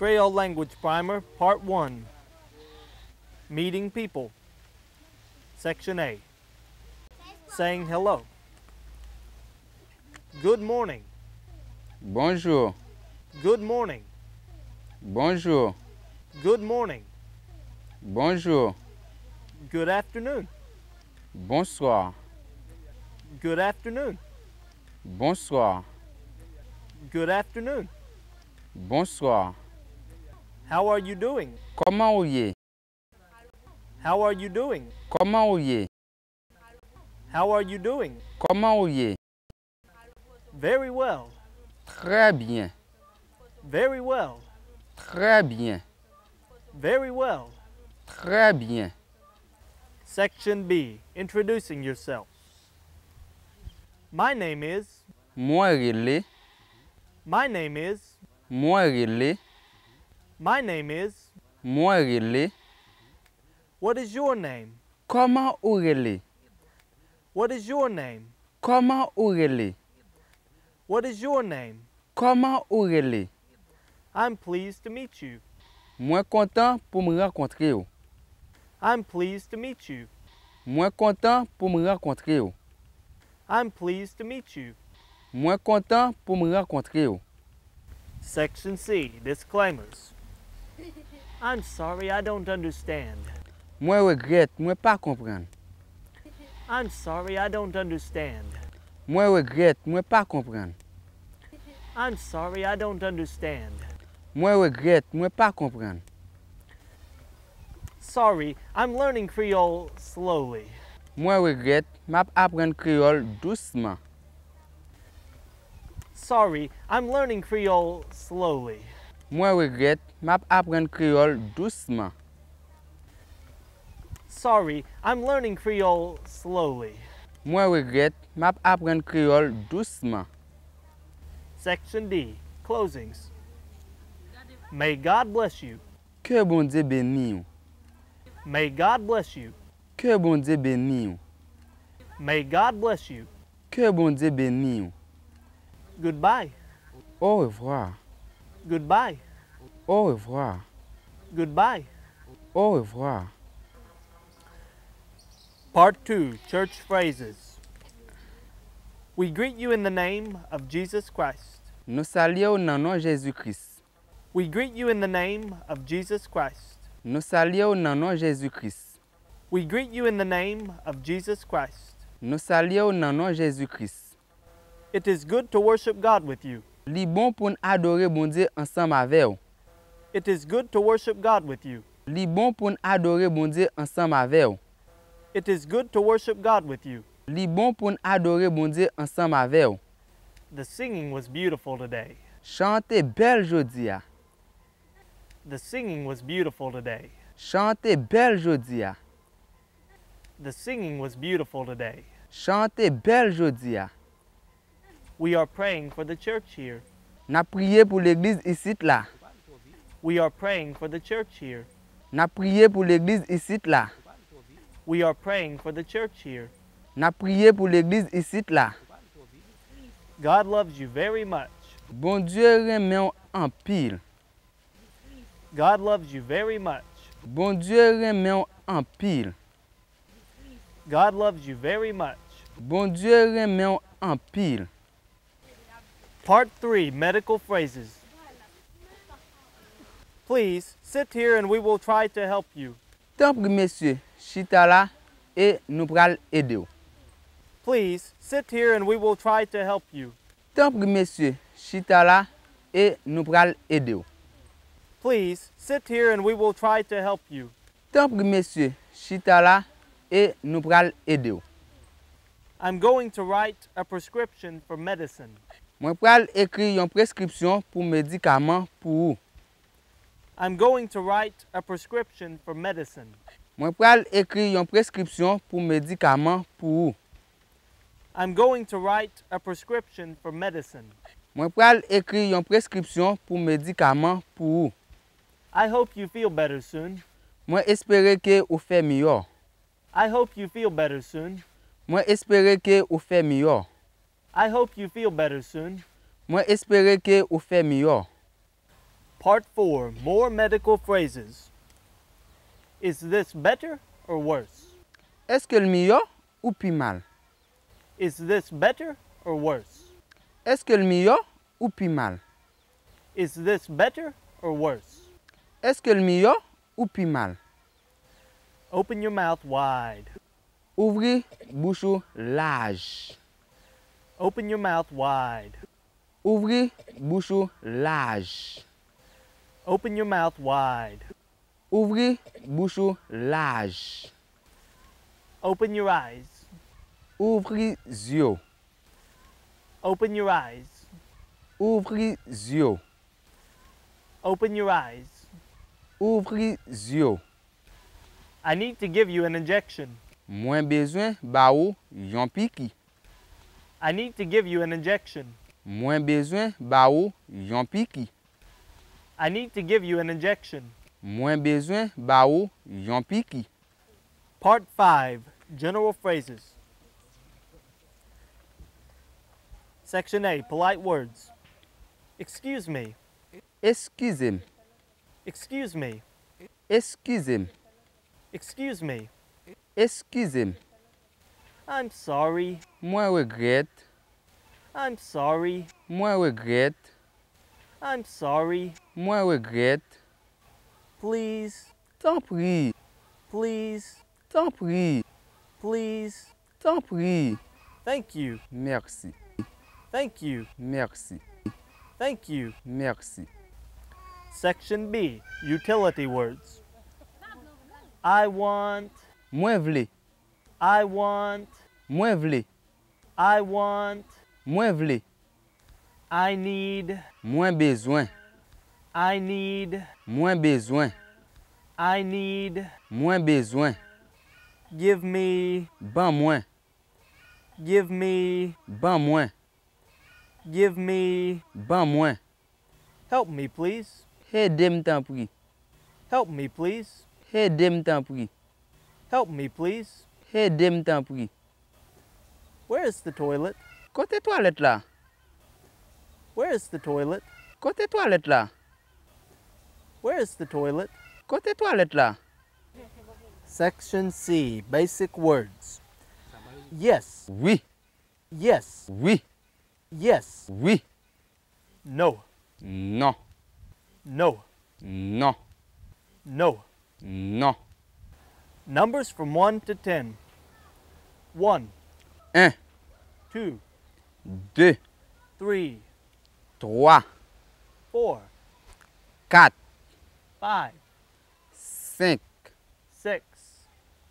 Kreyol Language Primer, Part 1. Meeting People. Section A. Saying hello. Good morning. Bonjour. Good morning. Bonjour. Good morning. Bonjour. Good afternoon. Bonsoir. Good afternoon. Bonsoir. Good afternoon. Bonsoir. How are you doing? Comment vous y? How are you doing? Comment vous y? How are you doing? Comment vous y? Very well. Très bien. Very well. Très bien. Very well. Très bien. Section B. Introducing yourself. My name is. Moi relé. My name is. Moi relé. My name is. Moi relé. What is your name? Comment vous relé? What is your name? Comment vous relé? What is your name? Comment vous relé? I'm pleased to meet you. Moi content pour me rencontrer. I'm pleased to meet you. Moi content pour me rencontrer. I'm pleased to meet you. Moi content pour me rencontrer. Section C. Disclaimers. I'm sorry, I don't understand. Moi regrette, moi pas comprendre. I'm sorry, I don't understand. Moi regrette, moi pas comprendre. I'm sorry, I don't understand. Moi regrette, moi pas comprendre. Sorry, I'm learning Creole slowly. Moi regrette, m'a apprendre créole doucement. Sorry, I'm learning Creole slowly. Moi regrette, m'a apprendre créole doucement. Sorry, I'm learning Creole slowly. Moi regrette, m'a apprendre créole doucement. Section D. Closings. May God bless you. Que bon Dieu bénisse. May God bless you. Que bon Dieu bénisse. May God bless you. Que bon Dieu bénisse. Goodbye. Au revoir. Goodbye. Au revoir. Goodbye. Au revoir. Part 2. Church Phrases. We greet you in the name of Jesus Christ. Nous saluons dans nom Jésus-Christ. We greet you in the name of Jesus Christ. Nous saluons dans nom Jésus-Christ. We greet you in the name of Jesus Christ. Nous saluons dans nom Jésus-Christ. It is good to worship God with you. Li bon pour nous adorer bon Dieu ensemble avec vous. It is good to worship God with you. Li bon pour nous adorer bon Dieu ensemble avec vous. It is good to worship God with you. Li bon pour nous adorer bon Dieu ensemble avec vous. The singing was beautiful today. Chantez belle jodi a. The singing was beautiful today. Chantez belle jodi a. The singing was beautiful today. Chantez belle jodi a. We are praying for the church here. N'a prié pour l'église ici là. We are praying for the church here. N'a prié pour l'église ici là. We are praying for the church here. N'a prié pour l'église ici là. God loves you very much. Bon Dieu remet en pile. God loves you very much. Bon Dieu remet en pile. God loves you very much. Bon Dieu remet en pile. Part 3. Medical Phrases. Please sit here and we will try to help you. Tant pis monsieur, chita là et nous pral aider ou. Please sit here and we will try to help you. Tant pis monsieur, chita là et nous pral aider ou. Please sit here and we will try to help you. Tant pis monsieur, chita là et nous pral aider ou. I'm going to write a prescription for medicine. Moi pral écrire une prescription pour médicament pour ou. I'm going to write a prescription for medicine. Moi pral écrire une prescription pour médicament pour ou. I'm going to write a prescription for medicine. Moi pral écrire une prescription pour médicament pour ou. I hope you feel better soon. Moi espérer que ou fait mieux. I hope you feel better soon. Moi espérer que ou fait mieux. I hope you feel better soon. Moi espérer que ou fait mieux. Part 4, more medical phrases. Is this better or worse? Est-ce que le mieux ou plus mal? Is this better or worse? Est-ce que le mieux ou plus mal? Is this better or worse? Est-ce que le mieux ou plus mal? Open your mouth wide. Ouvrez bouche large. Open your mouth wide. Ouvrez bouche large. Open your mouth wide. Ouvrez bouche large. Open your eyes. Ouvrez yeux. Open your eyes. Ouvrez yeux. Open your eyes. Ouvrez yeux. I need to give you an injection. Moins besoin ba ou yon piqui. I need to give you an injection. Moins besoin ba ou yon piqui. I need to give you an injection. Moins besoin ba ou yon piqui. Part 5, general phrases. Section A, polite words. Excuse me. Excusez-moi. Excuse me. Excusez-moi. Excuse me. Excusez-moi. I'm sorry. Moi regrette. I'm sorry. Moi regrette. I'm sorry. Moi regrette. Please. T'en prie. Please. T'en prie. Please. T'en prie. Thank you. Merci. Thank you. Merci. Thank you. Merci. Section B, utility words. I want. Moi vle. I want. Moi vle. I want. Moi vle. I need. Moins besoin. I need. Moins besoin. I need. Moins besoin. Give me. Ban moins. Give me. Ban moins. Give me. Ban moins. Help me, please. Aidez-moi t'en prie. Help me, please. Aidez-moi t'en prie. Help me, please. Aidez-moi t'en prie. Where is the toilet? Côté toilette là. Where is the toilet? Côté toilette là. Where is the toilet? Côté toilette là. Section C, basic words. Yes. Oui. Yes. Oui. Yes. Oui. No. Non. No. Non. No. Non. Numbers from 1 to 10. 1, 1, 2, 2, 3, 3, 4, 4, 5, 5, 6,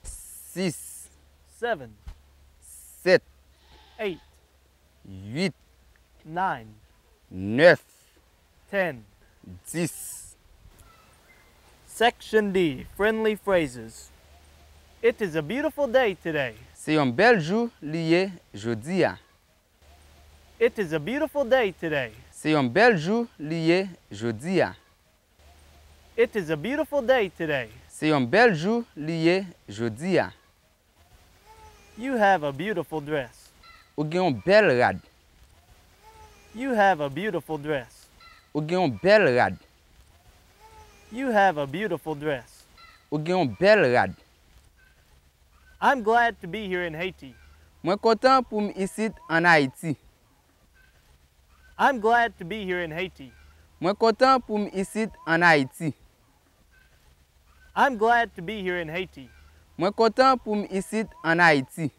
6, 7, 7, 8, 8, 9, 9, 10. 10. Section D, friendly phrases. It is a beautiful day today. C'est un bel jour lié jeudi à. It is a beautiful day today. C'est un bel jour lié jeudi à. It is a beautiful day today. C'est un bel jour lié jeudi à. You have a beautiful dress. Ou gen un bel rad. You have a beautiful dress. Ou gen un bel rad. You have a beautiful dress. Ou gen un bel rad. I'm glad to be here in Haiti. Mwen kontan pou m isit en Haïti. I'm glad to be here in Haiti. Mwen kontan pou m isit en Haïti. I'm glad to be here in Haiti. Mwen kontan pou m isit en Haïti.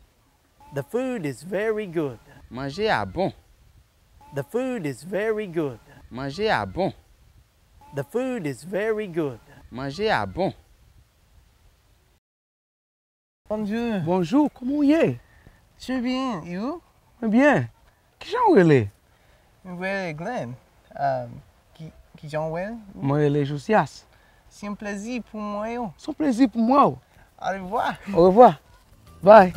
The food is very good. Manger a bon. The food is very good. Manger a bon. The food is very good. Manger a bon. Bonjour. Bonjour, comment vous êtes? Je suis bien. Et vous? Bien. Qui j'en relais? Moi, Glenn. Qui j'en will? Moi, relais Josias. C'est un plaisir pour moi. C'est un plaisir pour moi. Au revoir. Au revoir. Bye.